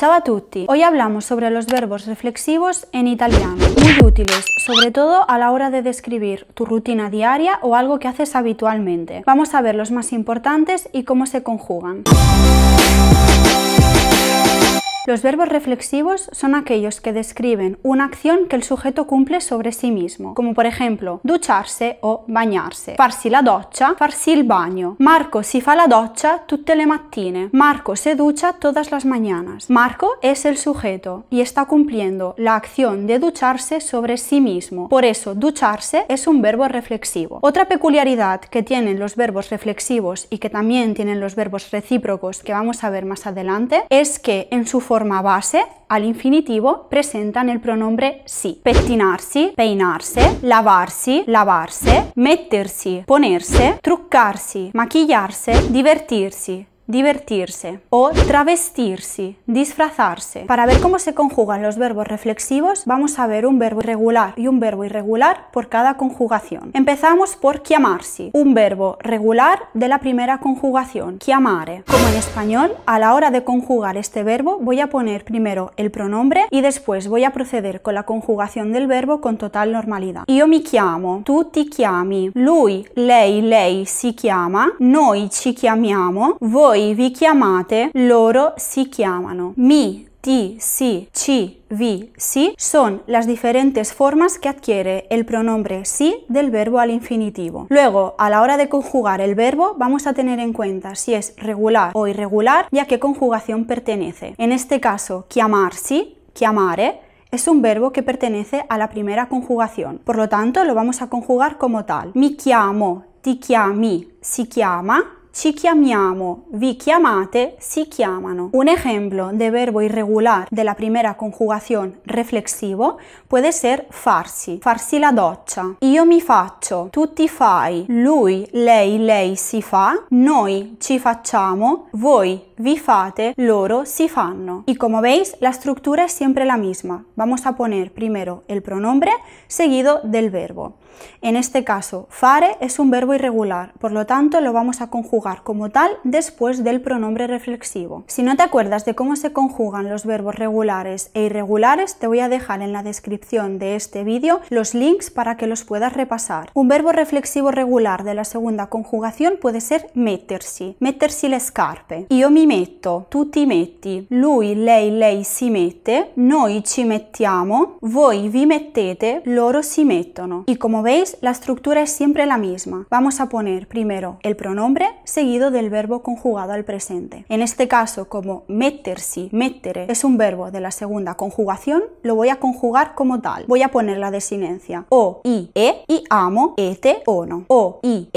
Ciao a tutti, hoy hablamos sobre los verbos reflexivos en italiano, muy útiles, sobre todo a la hora de describir tu rutina diaria o algo que haces habitualmente. Vamos a ver los más importantes y cómo se conjugan. Los verbos reflexivos son aquellos que describen una acción que el sujeto cumple sobre sí mismo, como por ejemplo ducharse o bañarse, farsi la doccia, farsi il bagno. Marco si fa la doccia tutte le mattine. Marco se ducha todas las mañanas. Marco es el sujeto y está cumpliendo la acción de ducharse sobre sí mismo. Por eso, ducharse es un verbo reflexivo. Otra peculiaridad que tienen los verbos reflexivos y que también tienen los verbos recíprocos que vamos a ver más adelante es que en su forma base, al infinitivo, presentan el pronombre si. Pettinarsi, peinarse, lavarsi, lavarse, mettersi, ponerse, truccarsi, maquillarse, divertirsi, divertirse o travestirsi, disfrazarse. Para ver cómo se conjugan los verbos reflexivos, vamos a ver un verbo irregular y un verbo irregular por cada conjugación. Empezamos por chiamarsi, un verbo regular de la primera conjugación, chiamare. Como en español, a la hora de conjugar este verbo voy a poner primero el pronombre y después voy a proceder con la conjugación del verbo con total normalidad. Io mi chiamo, tu ti chiami, lui, lei si chiama, noi ci chiamiamo, voi vi chiamate, loro si chiamano. Mi, ti, si, ci, vi, si son las diferentes formas que adquiere el pronombre si del verbo al infinitivo. Luego, a la hora de conjugar el verbo, vamos a tener en cuenta si es regular o irregular y a qué conjugación pertenece. En este caso, chiamarsi, chiamare, es un verbo que pertenece a la primera conjugación. Por lo tanto, lo vamos a conjugar como tal. Mi chiamo, ti chiami, si chiama. Ci chiamiamo, vi chiamate, si chiamano. Un ejemplo de verbo irregular de la primera conjugación reflexivo puede ser farsi, farsi la doccia. Io mi faccio, tu ti fai, lui, lei si fa, noi ci facciamo, voi vi fate, loro si fanno. Y como veis, la estructura es siempre la misma. Vamos a poner primero el pronombre seguido del verbo. En este caso, fare es un verbo irregular, por lo tanto lo vamos a conjugar como tal después del pronombre reflexivo. Si no te acuerdas de cómo se conjugan los verbos regulares e irregulares, te voy a dejar en la descripción de este vídeo los links para que los puedas repasar. Un verbo reflexivo regular de la segunda conjugación puede ser mettersi, mettersi le scarpe. Io mi metto, tu ti metti, lui, lei si mette, noi ci mettiamo, voi vi mettete, loro si mettono. Y como veis, la estructura es siempre la misma. Vamos a poner primero el pronombre seguido del verbo conjugado al presente. En este caso, como mettersi, mettere es un verbo de la segunda conjugación, lo voy a conjugar como tal. Voy a poner la desinencia o, i, amo, ete, ono. O, i,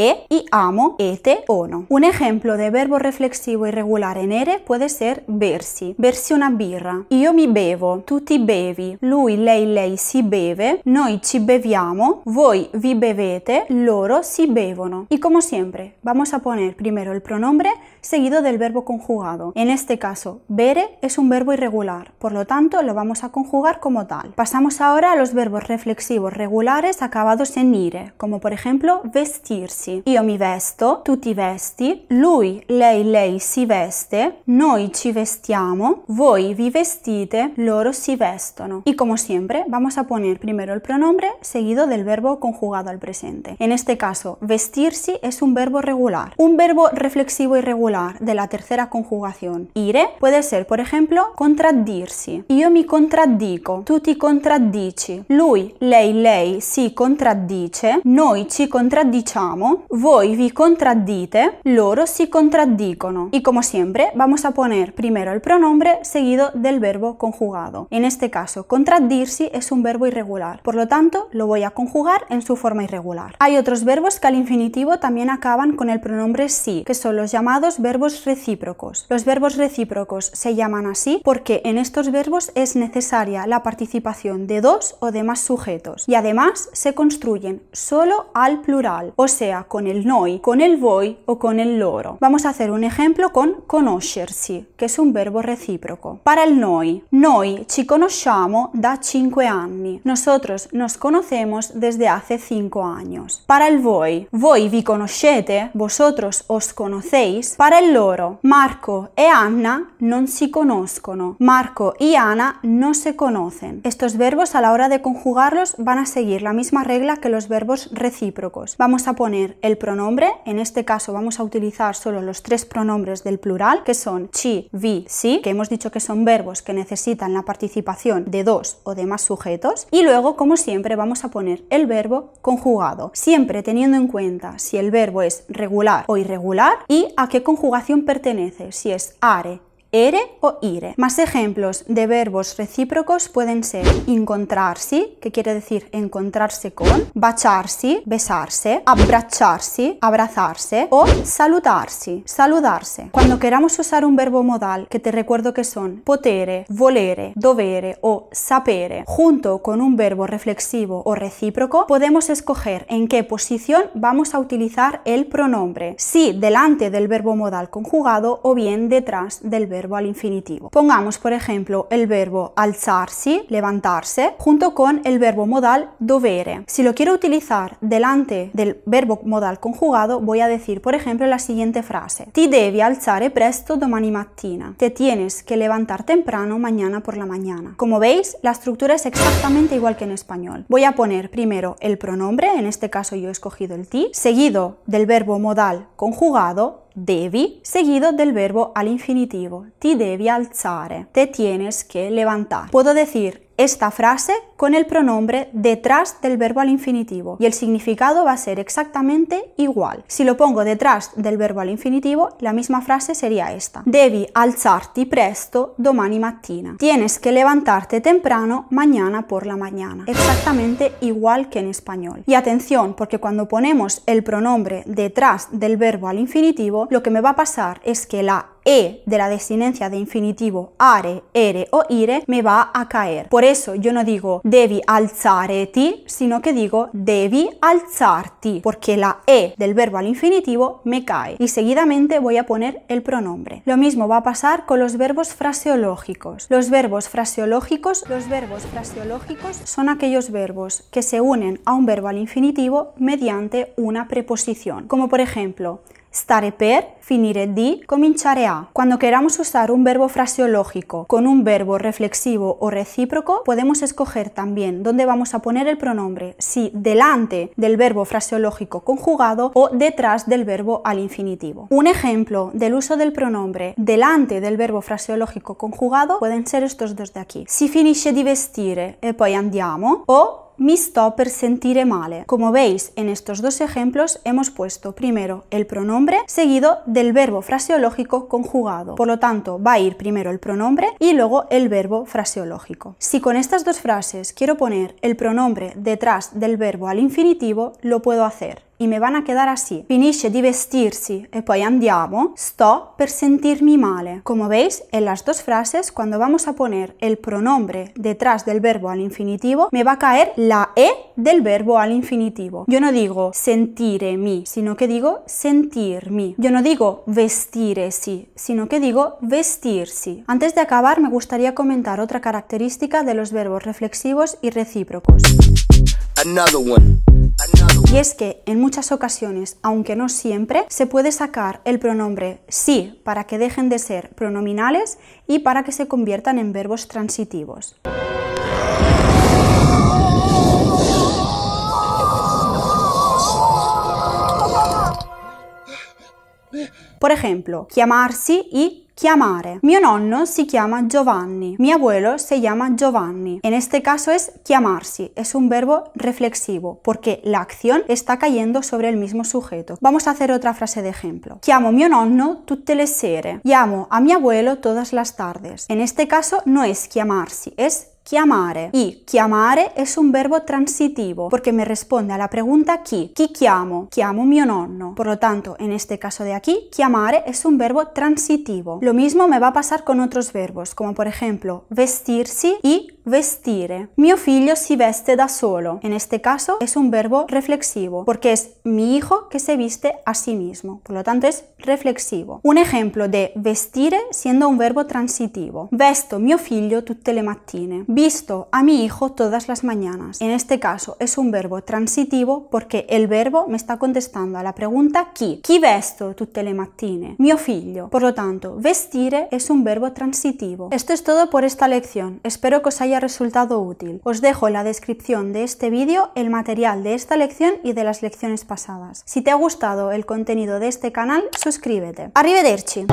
amo, ete, ono. Un ejemplo de verbo reflexivo irregular en ere puede ser bersi. Bersi una birra. Io mi bevo, tu ti bevi, lui, lei si beve, noi ci beviamo, voi vi bevete, loro si bevono. Y como siempre, vamos a poner primero el pronombre seguido del verbo conjugado. En este caso, bere es un verbo irregular, por lo tanto lo vamos a conjugar como tal. Pasamos ahora a los verbos reflexivos regulares acabados en ire, como por ejemplo vestirsi. Io mi vesto, tu ti vesti, lui, lei si veste, noi ci vestiamo, voi vi vestite, loro si vestono. Y como siempre, vamos a poner primero el pronombre seguido del verbo conjugado al presente. En este caso, vestirsi es un verbo regular. Un verbo reflexivo irregular de la tercera conjugación, ire, puede ser, por ejemplo, contraddirsi. Io mi contraddico, tu ti contraddici, lui, lei si contraddice, noi ci contraddiciamo, voi vi contraddite, loro si contraddicono. Y como siempre, vamos a poner primero el pronombre seguido del verbo conjugado. En este caso, contraddirsi es un verbo irregular, por lo tanto, lo voy a conjugar en su forma irregular. Hay otros verbos que al infinitivo también acaban con el pronombre si, que son los llamados verbos recíprocos. Los verbos recíprocos se llaman así porque en estos verbos es necesaria la participación de dos o de más sujetos y además se construyen solo al plural, o sea, con el noi, con el voi o con el loro. Vamos a hacer un ejemplo con conoscersi, che è un verbo reciproco. Para el noi ci conosciamo da 5 anni. Nosotros nos conocemos desde hace 5 años. Para el voi vi conoscete, vosotros os conocéis. Para el loro, Marco e Anna non si conoscono. Marco y Ana no se conocen. Estos verbos a la hora de conjugarlos van a seguir la misma regla que los verbos recíprocos. Vamos a poner el pronombre, en este caso vamos a utilizar solo los 3 pronombres del plural, que son ci, vi, si, que hemos dicho que son verbos que necesitan la participación de 2 o de más sujetos, y luego, como siempre, vamos a poner el verbo conjugado, siempre teniendo en cuenta si el verbo es regular o irregular y a qué conjugación pertenece, si es are, ere o ire. Más ejemplos de verbos recíprocos pueden ser incontrarsi, que quiere decir encontrarse con, baciarsi, besarse, abbracciarsi, abrazarse, o salutarsi, saludarse. Cuando queramos usar un verbo modal, que te recuerdo que son potere, volere, dovere o sapere, junto con un verbo reflexivo o recíproco, podemos escoger en qué posición vamos a utilizar el pronombre, si delante del verbo modal conjugado o bien detrás del verbo al infinitivo. Pongamos, por ejemplo, el verbo alzarsi, levantarse, junto con el verbo modal dovere. Si lo quiero utilizar delante del verbo modal conjugado, voy a decir, por ejemplo, la siguiente frase: Ti devi alzare presto domani mattina. Te tienes que levantar temprano mañana por la mañana. Como veis, la estructura es exactamente igual que en español. Voy a poner primero el pronombre, en este caso yo he escogido el ti, seguido del verbo modal conjugado, devi, seguido del verbo al infinitivo, ti devi alzare, te tienes que levantar. Puedo decir esta frase con el pronombre detrás del verbo al infinitivo y el significado va a ser exactamente igual. Si lo pongo detrás del verbo al infinitivo, la misma frase sería esta: devi alzarti presto domani mattina. Tienes que levantarte temprano mañana por la mañana. Exactamente igual que en español. Y atención, porque cuando ponemos el pronombre detrás del verbo al infinitivo, lo que me va a pasar es que la e de la desinencia de infinitivo are, ere o ire me va a caer. Por eso yo no digo devi alzareti, sino que digo devi alzarti, porque la e del verbo al infinitivo me cae y seguidamente voy a poner el pronombre. Lo mismo va a pasar con los verbos fraseológicos. Los verbos fraseológicos son aquellos verbos que se unen a un verbo al infinitivo mediante una preposición, como por ejemplo stare per, finire di, cominciare a. Cuando queramos usar un verbo fraseológico con un verbo reflexivo o recíproco, podemos escoger también dónde vamos a poner el pronombre, si delante del verbo fraseológico conjugado o detrás del verbo al infinitivo. Un ejemplo del uso del pronombre delante del verbo fraseológico conjugado pueden ser estos dos de aquí: si finisce di vestire e poi andiamo, o mi sto per sentire male. Como veis, en estos dos ejemplos hemos puesto primero el pronombre seguido del verbo fraseológico conjugado. Por lo tanto, va a ir primero el pronombre y luego el verbo fraseológico. Si con estas dos frases quiero poner el pronombre detrás del verbo al infinitivo, lo puedo hacer. Y me van a quedar así: finisce di vestirsi e poi andiamo, sto per sentirmi male. Como veis, en las dos frases, cuando vamos a poner el pronombre detrás del verbo al infinitivo, me va a caer la e del verbo al infinitivo. Yo no digo sentiremi, sino que digo sentirmi. Yo no digo vestiresi, sino que digo vestirsi. Antes de acabar, me gustaría comentar otra característica de los verbos reflexivos y recíprocos. Y es que en muchas ocasiones, aunque no siempre, se puede sacar el pronombre si para que dejen de ser pronominales y para que se conviertan en verbos transitivos. Por ejemplo, chiamarsi y chiamare. Mio nonno si chiama Giovanni. Mi abuelo se llama Giovanni. En este caso es chiamarsi. Es un verbo reflexivo porque la acción está cayendo sobre el mismo sujeto. Vamos a hacer otra frase de ejemplo. Chiamo mio nonno tutte le sere. Llamo a mi abuelo todas las tardes. En este caso no es chiamarsi, es chiamare. Y chiamare es un verbo transitivo porque me responde a la pregunta chi. Chi chiamo? Chiamo mio nonno. Por lo tanto, en este caso de aquí, chiamare es un verbo transitivo. Lo mismo me va a pasar con otros verbos, como por ejemplo vestirsi y vestire. Mio figlio si veste da solo. En este caso es un verbo reflexivo porque es mi hijo que se viste a sí mismo. Por lo tanto es reflexivo. Un ejemplo de vestire siendo un verbo transitivo. Vesto mio figlio tutte le mattine. Visto a mi hijo todas las mañanas. En este caso es un verbo transitivo porque el verbo me está contestando a la pregunta chi. Chi vesto tutte le mattine? Mio figlio. Por lo tanto, vestire es un verbo transitivo. Esto es todo por esta lección. Espero que os haya resultado útil. Os dejo en la descripción de este vídeo el material de esta lección y de las lecciones pasadas. Si te ha gustado el contenido de este canal, suscríbete. Arrivederci!